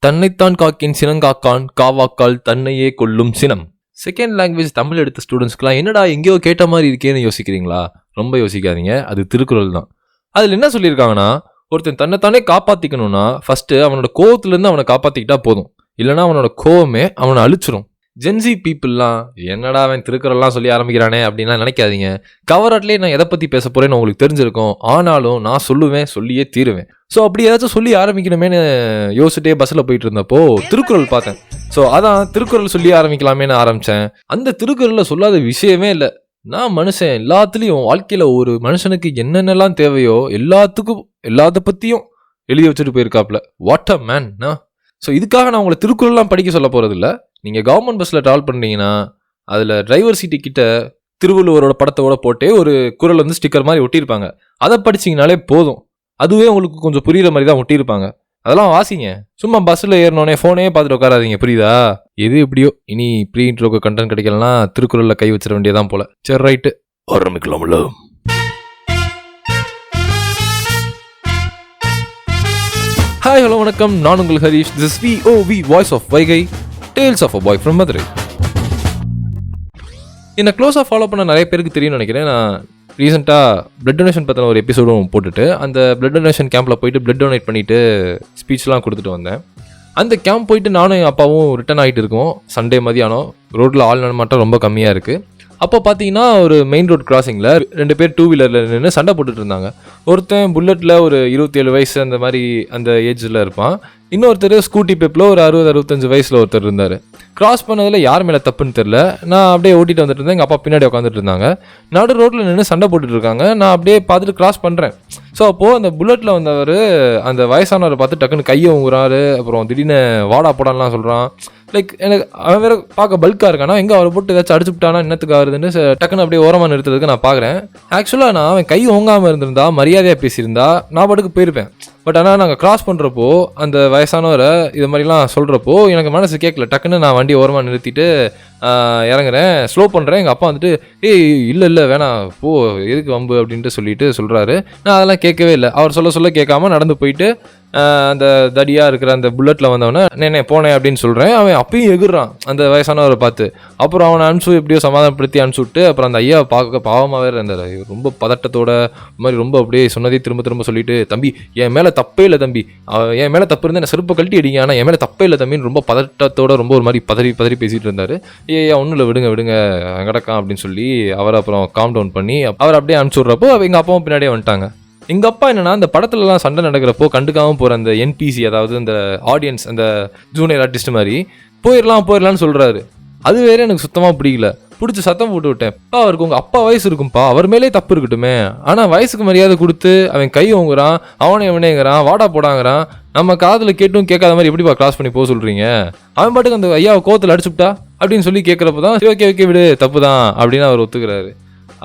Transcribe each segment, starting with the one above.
தன்னைத்தான் காக்கின் சினங்காக்கான் காவாக்கால் தன்னையே கொல்லும் சினம். செகண்ட் லாங்குவேஜ் தமிழ் எடுத்த ஸ்டூடெண்ட்ஸ்க்குலாம் என்னடா எங்கேயோ கேட்ட மாதிரி இருக்கேன்னு யோசிக்கிறீங்களா? ரொம்ப யோசிக்காதீங்க, அது திருக்குறள் தான். அதில் என்ன சொல்லியிருக்காங்கன்னா, ஒருத்தன் தன்னைத்தானே காப்பாற்றிக்கணும்னா ஃபஸ்ட்டு அவனோட கோவத்துலேருந்து அவனை காப்பாற்றிக்கிட்டா போதும், இல்லைனா அவனோட கோவமே அவனை அழிச்சிரும். ஜென்சி பீப்புளெலாம் என்னடா அவன் திருக்குறள்லாம் சொல்லி ஆரம்பிக்கிறானே அப்படின்லாம் நினைக்காதீங்க. கவராட்லேயே நான் எதை பற்றி பேச போகிறேன்னு உங்களுக்கு தெரிஞ்சிருக்கும். ஆனாலும் நான் சொல்லுவேன், சொல்லியே தீருவேன். ஸோ அப்படி ஏதாச்சும் சொல்லி ஆரம்பிக்கணுமேனு யோசிச்சுட்டே பஸ்ஸில் போயிட்டு இருந்தப்போ திருக்குறள் பார்த்தேன். ஸோ அதான் திருக்குறள் சொல்லி ஆரம்பிக்கலாமேன்னு ஆரம்பித்தேன். அந்த திருக்குறளில் சொல்லாத விஷயமே இல்லை. நான் மனுஷன் எல்லாத்துலேயும் வாழ்க்கையில் ஒரு மனுஷனுக்கு என்னென்னலாம் தேவையோ எல்லாத்த பற்றியும் எழுதி வச்சுட்டு போயிருக்காப்புல. What a man. ஸோ இதுக்காக நான் உங்களை திருக்குறள்லாம் படிக்க சொல்ல போகிறதில்ல. நீங்கள் கவர்மெண்ட் பஸ்ஸில் ட்ராவல் பண்ணீங்கன்னா அதில் டிரைவர் சீட்டு கிட்ட திருவள்ளுவரோட படத்தோட போட்டே ஒரு குறள் வந்து ஸ்டிக்கர் மாதிரி ஒட்டியிருப்பாங்க. அதை படிச்சிங்கனாலே போதும். அதுவே உங்களுக்கு கொஞ்சம் புரியுற மாதிரி தான் ஒட்டியிருப்பாங்க. அதெல்லாம் வாசிங்க. சும்மா பஸ்ஸில் ஏறினோடனே ஃபோனே பார்த்துட்டு உட்காராதீங்க, புரியுதா? எது எப்படியோ இனி ப்ரீ இன்ட்ரோக்கு கண்டென்ட் கிடைக்கலன்னா திருக்குறளில் கை வச்சிட வேண்டியதான் போல. சரி, ரைட்டு, ஆரம்பிக்கலாம்ல. ஹாய், ஹலோ, வணக்கம். நான் உங்கள் Harish. This is VOV voice of Vaigai, tales of a boy from Madurai. என்னை க்ளோஸாக ஃபாலோ பண்ண நிறைய பேருக்கு தெரியும்னு நினைக்கிறேன். நான் ரீசெண்டாக பிளட் டொனேஷன் பற்றின ஒரு எபிசோடும் போட்டுட்டு அந்த பிளட் டொனேஷன் கேம்பில் போயிட்டு பிளட் டொனேட் பண்ணிவிட்டு ஸ்பீச்லாம் கொடுத்துட்டு வந்தேன். அந்த கேம்ப் போயிட்டு நானும் என் அப்பாவும் ரிட்டர்ன் ஆகிட்டு இருக்கோம். சண்டே மதியானம் ரோட்டில் ஆள் நடமாட்டம் ரொம்ப கம்மியாக இருக்குது. அப்போ பார்த்தீங்கன்னா ஒரு மெயின் ரோட் கிராசிங்கில் 2 பேர் 2 வீலரில் நின்று சண்டை போட்டுட்டு இருந்தாங்க. ஒருத்தன் புல்லட்டில் ஒரு 27 வயசு அந்த மாதிரி அந்த ஏஜில் இருப்பான். இன்னொருத்தர் ஸ்கூட்டி பேப்பில் ஒரு 60-65 வயசில் ஒருத்தர் இருந்தார். கிராஸ் பண்ணதில் யார் மேலே தப்புன்னு தெரில. நான் அப்படியே ஓட்டிகிட்டு வந்துட்டு இருந்தேன். எங்கள் அப்பா பின்னாடி உட்காந்துட்டு இருந்தாங்க. நடு ரோட்டில் நின்று சண்டை போட்டுட்டு இருக்காங்க. நான் அப்படியே பார்த்துட்டு கிராஸ் பண்ணுறேன். ஸோ அப்போது அந்த புல்லட்டில் வந்தவர் அந்த வயசானவரை பார்த்து டக்குன்னு கையை ஊங்குறாரு. அப்புறம் திடீர்னு வாடா போடான்லாம் சொல்கிறான். லைக் எனக்கு அவன் வேறு பார்க்க பல்காக இருக்கானா, எங்கே அவரை போட்டு ஏதாச்சும் அடிச்சு விட்டானா என்னத்துக்கு ஆகுதுன்னு டக்குன்னு அப்படியே ஓரமாக நிறுத்துறதுக்கு நான் பார்க்குறேன். ஆக்சுவலாக நான் அவன் கை ஓங்காமல் இருந்திருந்தா, மரியாதையாக பேசியிருந்தா நான் பாட்டுக்கு போயிருப்பேன். பட் ஆனால் நாங்கள் கிராஸ் பண்ணுறப்போ அந்த வயசானவரை இது மாதிரிலாம் சொல்கிறப்போ எனக்கு மனசு கேட்கல. டக்குன்னு நான் வண்டி ஓரமாக நிறுத்திட்டு இறங்குறேன், ஸ்லோ பண்ணுறேன். எங்கள் அப்பா வந்துட்டு இல்லை வேணாம் போ, எதுக்கு வம்பு அப்படின்ட்டு சொல்லிட்டு சொல்கிறாரு. நான் அதெல்லாம் கேட்கவே இல்லை. அவர் சொல்ல கேட்காம நடந்து போயிட்டு அந்த தடியாக இருக்கிற அந்த புல்லட்டில் வந்தவொடனே நேனே போனேன் அப்படின்னு சொல்கிறேன். அவன் அப்பயும் எகுறான் அந்த வயசானவரை பார்த்து. அப்புறம் அவனை அனுப்பிச்சு எப்படியோ சமாதானப்படுத்தி அனுப்பிச்சு விட்டு அப்புறம் அந்த ஐயா பார்க்க பாவமாகவே இருந்தார். ரொம்ப பதட்டத்தோட மாதிரி ரொம்ப அப்படியே சொன்னதே திரும்ப சொல்லிட்டு, தம்பி என் மேலே தப்பே இல்லை தம்பி, என் மேலே தப்பு இருந்து என்ன செருப்பை கழட்டி அடிங்க, ஆனால் என் மேலே தப்பே இல்லை தம்பின்னு ரொம்ப பதட்டத்தோட ரொம்ப ஒரு மாதிரி பதறி பேசிகிட்டு இருந்தார். ஒன்றும் இல்லை, விடுங்க கிடக்கான் அப்படின்னு சொல்லி அவரை அப்புறம் காம் டவுன் பண்ணி அவர் அப்படியே அனுப்பிச்சு விட்றப்போ எங்கள் அப்பாவும் பின்னாடியே வந்துட்டாங்க. எங்கள் அப்பா என்னன்னா அந்த படத்துலலாம் சண்டை நடக்கிறப்போ கண்டுக்காமல் போகிற அந்த NPC, அதாவது அந்த ஆடியன்ஸ், அந்த ஜூனியர் ஆர்டிஸ்ட் மாதிரி போயிடலான்னு சொல்கிறாரு. அது வேற எனக்கு சுத்தமாக பிடிக்கல. பிடிச்சி சத்தம் போட்டு விட்டேன். அவருக்கு உங்கள் அப்பா வயசு இருக்கும்ப்பா, அவர் மேலே தப்பு இருக்கட்டுமே, ஆனால் வயசுக்கு மரியாதை கொடுத்து அவன் கை ஓங்குறான், அவனேங்கிறான், வாடா போடாங்கிறான். நம்ம காதில் கேட்டும் கேட்காத மாதிரி எப்படிப்பா கிராஸ் பண்ணி போக சொல்கிறீங்க? அவன் பாட்டுக்கு அந்த ஐயாவை கோவத்தில் அடிச்சுட்டா அப்படின்னு சொல்லி கேட்குறப்ப தான் ஓகே விடு, தப்பு தான் அப்படின்னு அவர் ஒத்துக்கிறாரு.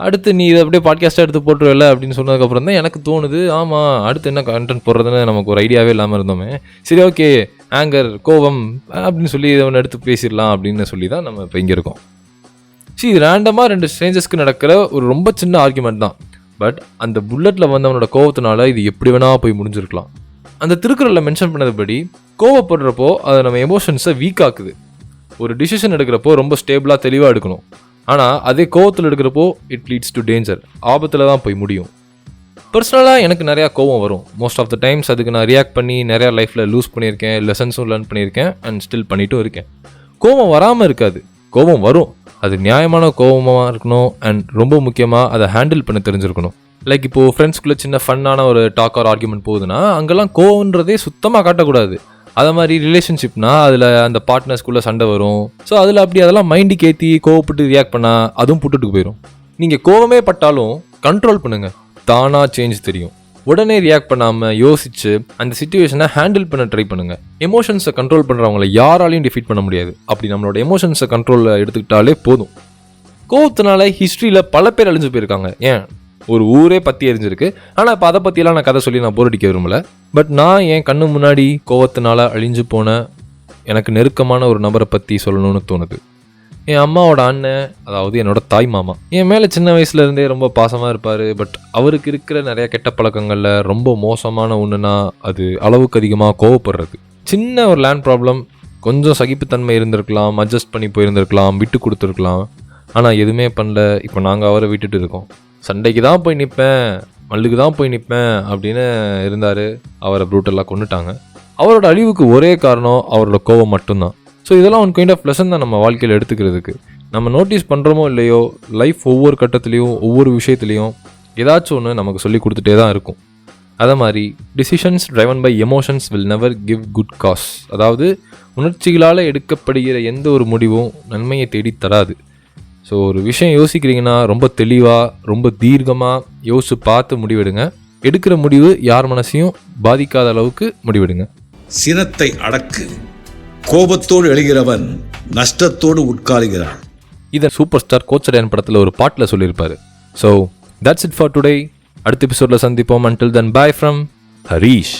அடுத்து நீ இதை அப்படியே பாட்காஸ்ட்டாக எடுத்து போட்டுருவில்ல அப்படின்னு சொன்னதுக்கப்புறம் தான் எனக்கு தோணுது, ஆமாம் அடுத்து என்ன கண்டென்ட் போடுறதுன்னு நமக்கு ஒரு ஐடியாவே இல்லாமல் இருந்தோமே. சரி, ஓகே, ஆங்கர், கோவம் அப்படின்னு சொல்லி இதை ஒன்று எடுத்து பேசிடலாம் அப்படின்னு சொல்லி தான் நம்ம இப்போ இங்கே இருக்கோம். இது ரேண்டமாக 2 ஸ்ட்ரேஞ்சர்ஸ்க்கு நடக்கிற ஒரு ரொம்ப சின்ன ஆர்குமெண்ட் தான். பட் அந்த புல்லட்டில் வந்தவனோட கோவத்தினால இது எப்படி வேணா போய் முடிஞ்சிருக்கலாம். அந்த திருக்குறளில் மென்ஷன் பண்ணதுபடி கோவப்படுறப்போ அது நம்ம எமோஷன்ஸை வீக் ஆக்குது. ஒரு டிசிஷன் எடுக்கிறப்போ ரொம்ப ஸ்டேபிளாக தெளிவாக எடுக்கணும். ஆனால் அதே கோவத்தில் எடுக்கிறப்போ இட் லீட்ஸ் டு டேஞ்சர், ஆபத்தில் தான் போய் முடியும். பர்சனலாக எனக்கு நிறையா கோவம் வரும். மோஸ்ட் ஆஃப் த டைம்ஸ் அதுக்கு நான் ரியாக்ட் பண்ணி நிறையா லைஃப்பில் லூஸ் பண்ணியிருக்கேன், லெசன்ஸும் லேர்ன் பண்ணியிருக்கேன் அண்ட் ஸ்டில் பண்ணிட்டும் இருக்கேன். கோவம் வராமல் இருக்காது, கோவம் வரும். அது நியாயமான கோவமாக இருக்கணும் அண்ட் ரொம்ப முக்கியமாக அதை ஹேண்டில் பண்ண தெரிஞ்சிருக்கணும். லைக் இப்போது ஃப்ரெண்ட்ஸ்குள்ளே சின்ன ஃபன்னான ஒரு டாக் ஆர் ஆர்குமெண்ட் போகுதுன்னா அங்கெல்லாம் கோவன்றதே சுத்தமாக காட்டக்கூடாது. அதை மாதிரி ரிலேஷன்ஷிப்னா அதில் அந்த பார்ட்னர்ஸ்குள்ளே சண்டை வரும். ஸோ அதில் அப்படி அதெல்லாம் மைண்டுக்கு ஏற்றி கோவப்பட்டு ரியாக்ட் பண்ணால் அதுவும் புட்டுட்டு போயிடும். நீங்கள் கோவமே பட்டாலும் கண்ட்ரோல் பண்ணுங்கள், தானாக சேஞ்ச் தெரியும். உடனே ரியாக்ட் பண்ணாமல் யோசிச்சு அந்த சிச்சுவேஷனை ஹேண்டில் பண்ண ட்ரை பண்ணுங்கள். எமோஷன்ஸை கண்ட்ரோல் பண்ணுறவங்கள யாராலையும் டிஃபீட் பண்ண முடியாது. அப்படி நம்மளோட எமோஷன்ஸை கண்ட்ரோலில் எடுத்துக்கிட்டாலே போதும். கோவத்தினால ஹிஸ்ட்ரியில் பல பேர் அழிஞ்சு போயிருக்காங்க. ஏன் ஒரு ஊரே பற்றி எரிஞ்சிருக்கு. ஆனால் இப்போ அதை பற்றியெல்லாம் நான் கதை சொல்லி நான் போர் அடிக்க விரும்பலை. பட் நான் என் கண்ணு முன்னாடி கோவத்தினால அழிஞ்சு போன எனக்கு நெருக்கமான ஒரு நபரை பற்றி சொல்லணும்னு தோணுது. என் அம்மாவோட அண்ணன், அதாவது என்னோட தாய் மாமா. என் மேலே சின்ன வயசுலேருந்தே ரொம்ப பாசமாக இருப்பார். பட் அவருக்கு இருக்கிற நிறைய கெட்ட பழக்கங்களில் ரொம்ப மோசமான ஒன்றுனா அது அளவுக்கு அதிகமாக கோவப்படுறது. சின்ன ஒரு லேண்ட் ப்ராப்ளம், கொஞ்சம் சகிப்புத்தன்மை இருந்திருக்கலாம், அட்ஜஸ்ட் பண்ணி போயிருந்திருக்கலாம், விட்டு கொடுத்துருக்கலாம். ஆனால் எதுவுமே பண்ணல. இப்போ நாங்கள் அவரை விட்டுட்டு இருக்கோம். சண்டைக்கு தான் போய் நிற்பேன், மல்லுக்கு தான் போய் நிற்பேன் அப்படின்னு இருந்தார். அவரை ப்ரூட்டலாக கொண்டுட்டாங்க. அவரோட அழிவுக்கு ஒரே காரணம் அவரோட கோபம் மட்டும்தான். ஸோ இதெல்லாம் ஒன் கைண்ட் ஆஃப் லெசன் தான் நம்ம வாழ்க்கையில் எடுத்துக்கிறதுக்கு. நம்ம நோட்டீஸ் பண்ணுறோமோ இல்லையோ, லைஃப் ஒவ்வொரு கட்டத்துலேயும் ஒவ்வொரு விஷயத்துலையும் ஏதாச்சும் ஒன்று நமக்கு சொல்லி கொடுத்துட்டே தான் இருக்கும். அதே மாதிரி decisions driven by emotions will never give good cause. அதாவது உணர்ச்சிகளால் எடுக்கப்படுகிற எந்த ஒரு முடிவும் நன்மையை தேடி தராது. ஸோ ஒரு விஷயம் யோசிக்கிறீங்கன்னா ரொம்ப தெளிவாக, ரொம்ப தீர்க்கமாக யோசிச்சு பார்த்து முடிவெடுங்க. எடுக்கிற முடிவு யார் மனசையும் பாதிக்காத அளவுக்கு முடிவெடுங்க. சினத்தை அடக்கு, கோபத்தோடு எழுகிறவன் நஷ்டத்தோடு உட்காருகிறான். இதை சூப்பர் ஸ்டார் கோச்சடையான் படத்தில் ஒரு பாட்டில் சொல்லியிருப்பாரு. So that's it for today. அடுத்த எபிசோடில் சந்திப்போம். Until then, bye from Harish.